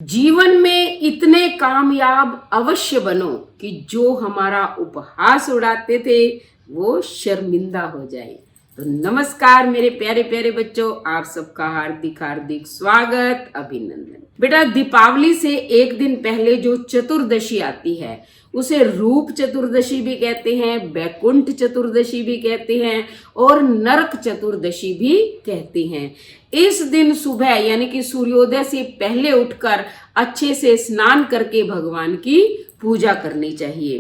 जीवन में इतने कामयाब अवश्य बनो कि जो हमारा उपहास उड़ाते थे वो शर्मिंदा हो जाए। तो नमस्कार मेरे प्यारे प्यारे बच्चों, आप सबका हार्दिक हार्दिक स्वागत, अभिनंदन। बेटा, दीपावली से एक दिन पहले जो चतुर्दशी आती है उसे रूप चतुर्दशी भी कहते हैं, बैकुंठ चतुर्दशी भी कहते हैं और नरक चतुर्दशी भी कहते हैं। इस दिन सुबह यानी कि सूर्योदय से पहले उठकर अच्छे से स्नान करके भगवान की पूजा करनी चाहिए।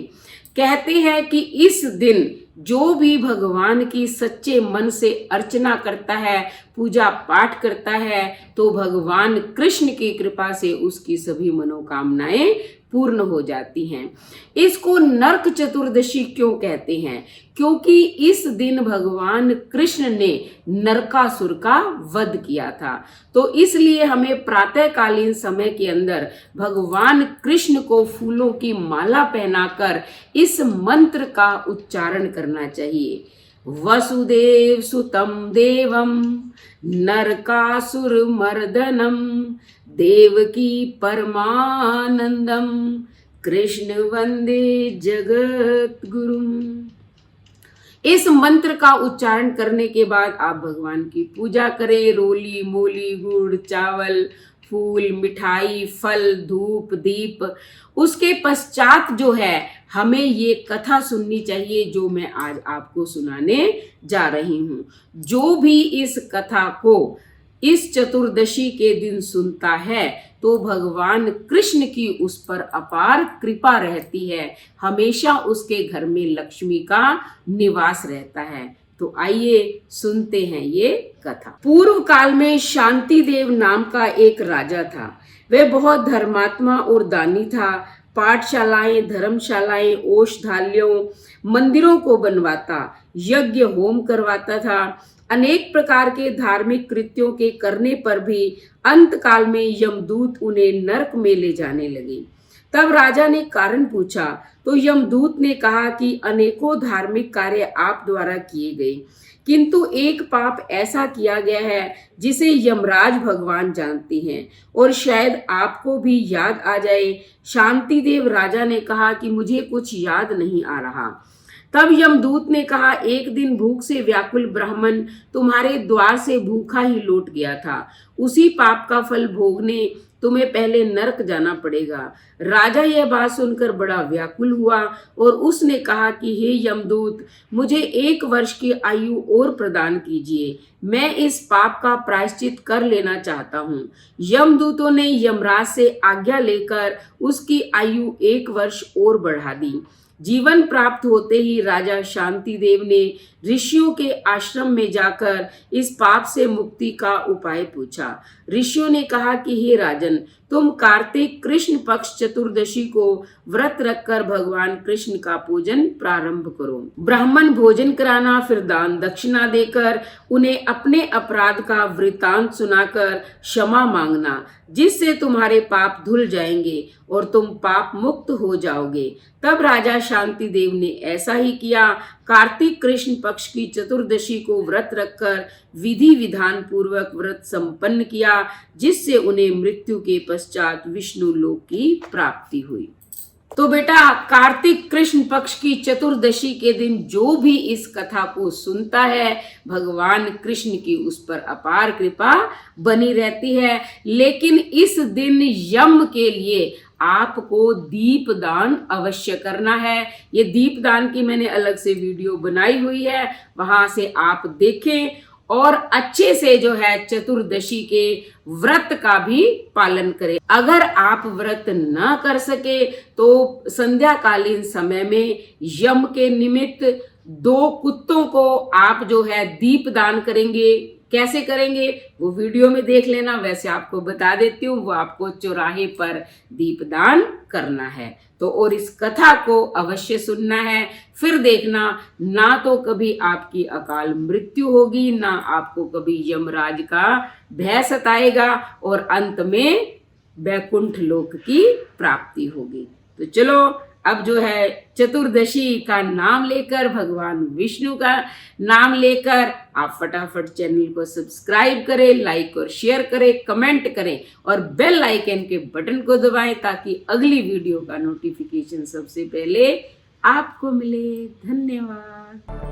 कहते हैं कि इस दिन जो भी भगवान की सच्चे मन से अर्चना करता है, पूजा पाठ करता है, तो भगवान कृष्ण की कृपा से उसकी सभी मनोकामनाएं पूर्ण हो जाती हैं। इसको नरक चतुर्दशी क्यों कहते हैं? क्योंकि इस दिन भगवान कृष्ण ने नरकासुर का वध किया था। तो इसलिए हमें प्रातःकालीन समय के अंदर भगवान कृष्ण को फूलों की माला पहनाकर इस मंत्र का उच्चारण करना चाहिए। वसुदेव सुतम देवम नरकासुर मर्दनम देवकी परमानंदम कृष्ण वंदे जगत गुरुम। इस मंत्र का उच्चारण करने के बाद आप भगवान की पूजा करें। रोली मोली गुड़ चावल फूल मिठाई फल धूप दीप। उसके पश्चात जो है हमें ये कथा सुननी चाहिए जो मैं आज आपको सुनाने जा रही हूँ। जो भी इस कथा को इस चतुर्दशी के दिन सुनता है तो भगवान कृष्ण की उस पर अपार कृपा रहती है, हमेशा उसके घर में लक्ष्मी का निवास रहता है। तो आइए सुनते हैं ये कथा। पूर्व काल में शांति देव नाम का एक राजा था। वह बहुत धर्मात्मा और दानी था। पाठशालाएं धर्मशालाएं औषधालयों मंदिरों को बनवाता, यज्ञ होम करवाता था। अनेक प्रकार के धार्मिक कृत्यों के करने पर भी अंत काल में यमदूत उन्हें नरक में ले जाने लगे। तब राजा ने कारण पूछा तो यमदूत ने कहा कि अनेकों धार्मिक कार्य आप द्वारा किए गए, किंतु एक पाप ऐसा किया गया है जिसे यमराज भगवान जानते हैं और शायद आपको भी याद आ जाए। शांति देव राजा ने कहा कि मुझे कुछ याद नहीं आ रहा। तब यमदूत ने कहा, एक दिन भूख से व्याकुल ब्राह्मण तुम्हारे द्वार से भूखा ही लौट गया था। उसी पाप का फल भोगने तुम्हें पहले नरक जाना पड़ेगा। राजा यह बात सुनकर बड़ा व्याकुल हुआ और उसने कहा कि हे यमदूत, मुझे 1 वर्ष की आयु और प्रदान कीजिए, मैं इस पाप का प्रायश्चित कर लेना चाहता हूँ। यमदूतों ने यमराज से आज्ञा लेकर उसकी आयु 1 वर्ष और बढ़ा दी। जीवन प्राप्त होते ही राजा शांति देव ने ऋषियों के आश्रम में जाकर इस पाप से मुक्ति का उपाय पूछा। ऋषियों ने कहा कि हे राजन, तुम कार्तिक कृष्ण पक्ष चतुर्दशी को व्रत रखकर भगवान कृष्ण का पूजन प्रारंभ करो। ब्राह्मण भोजन कराना, फिर दान दक्षिणा देकर उन्हें अपने अपराध का वृतांत सुनाकर क्षमा मांगना, जिससे तुम्हारे पाप धुल जाएंगे और तुम पाप मुक्त हो जाओगे। तब राजा शांति देव ने ऐसा ही किया। कार्तिक कृष्ण पक्ष की चतुर्दशी को व्रत रखकर विधि विधान पूर्वक व्रत संपन्न किया, जिससे उन्हें मृत्यु के पश्चात विष्णु लोक की प्राप्ति हुई। तो बेटा, कार्तिक कृष्ण पक्ष की चतुर्दशी के दिन जो भी इस कथा को सुनता है भगवान कृष्ण की उस पर अपार कृपा बनी रहती है। लेकिन इस दिन यम के लिए आपको दीपदान अवश्य करना है। ये दीपदान की मैंने अलग से वीडियो बनाई हुई है, वहां से आप देखें और अच्छे से जो है चतुर्दशी के व्रत का भी पालन करें। अगर आप व्रत न कर सके तो संध्याकालीन समय में यम के निमित्त 2 कुत्तों को आप जो है दीपदान करेंगे। कैसे करेंगे वो वीडियो में देख लेना, वैसे आपको बता देती हूँ। वो आपको चौराहे पर दीपदान करना है। तो और इस कथा को अवश्य सुनना है, फिर देखना, ना तो कभी आपकी अकाल मृत्यु होगी, ना आपको कभी यमराज का भय सताएगा और अंत में बैकुंठ लोक की प्राप्ति होगी। तो चलो अब जो है चतुर्दशी का नाम लेकर, भगवान विष्णु का नाम लेकर आप फटाफट चैनल को सब्सक्राइब करें, लाइक और शेयर करें, कमेंट करें और बेल आइकन के बटन को दबाएं ताकि अगली वीडियो का नोटिफिकेशन सबसे पहले आपको मिले। धन्यवाद।